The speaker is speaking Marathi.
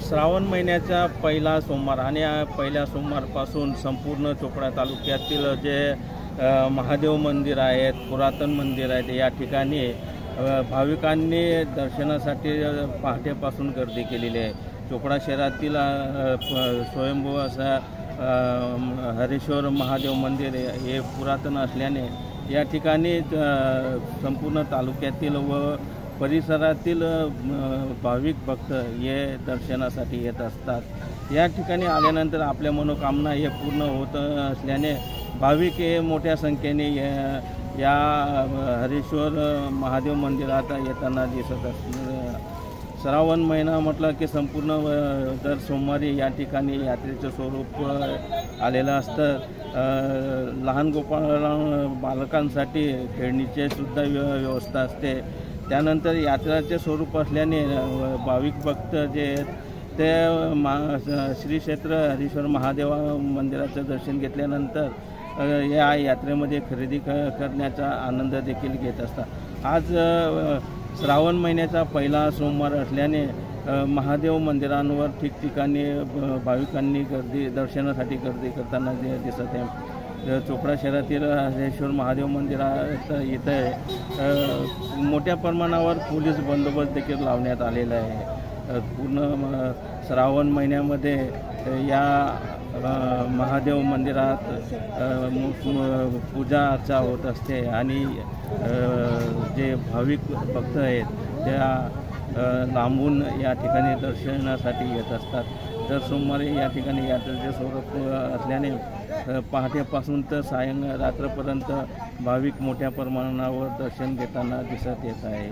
श्रावण महिन्याचा पहिला सोमवार आणि पहिल्या सोमवारपासून संपूर्ण चोपडा तालुक्यातील जे महादेव मंदिर आहेत, पुरातन मंदिर आहेत, या ठिकाणी भाविकांनी दर्शनासाठी पहाटेपासून गर्दी केलेली आहे। चोपडा शहरातील स्वयंभू असा हरेश्वर महादेव मंदिर हे पुरातन असल्याने या ठिकाणी संपूर्ण तालुक्यातील व परिसरातील भाविक भक्त हे दर्शनासाठी येत असतात। या ठिकाणी आल्यानंतर आपल्या मनोकामना हे पूर्ण होत असल्याने भाविक हे मोठ्या संख्येने या हरेश्वर महादेव मंदिरात येताना दिसत असतात। श्रावण महिना म्हटलं की संपूर्ण दर सोमवारी या ठिकाणी यात्रेचं स्वरूप आलेलं असतं। लहान गोपाळ बालकांसाठी खेळणीचे सुद्धा व्यवस्था असते। त्यानंतर यात्रेचे स्वरूप असल्याने भाविक भक्त जे आहेत ते श्री क्षेत्र हरेश्वर महादेव मंदिराचं दर्शन घेतल्यानंतर या यात्रेमध्ये खरेदी करण्याचा आनंद देखील घेत असतात। आज श्रावण महिन्याचा पहिला सोमवार असल्याने महादेव मंदिरांवर ठिकठिकाणी भाविकांनी दर्शनासाठी गर्दी करताना दिसत आहे। चोपडा शहरातील हरेश्वर महादेव मंदिरात इथं मोठ्या प्रमाणावर पोलीस बंदोबस्त देखील लावण्यात आलेला आहे। पूर्ण श्रावण महिन्यामध्ये या महादेव मंदिरात पूजा अर्चा होत असते आणि जे भाविक भक्त आहेत त्या लांबून या ठिकाणी दर्शनासाठी येत असतात। दर सोमवारी या ठिकाणी यात्रेचे स्वरूप असल्याने पहाटेपासून तर रात्रपर्यंत भाविक मोठ्या प्रमाणावर दर्शन घेताना दिसत येत आहे।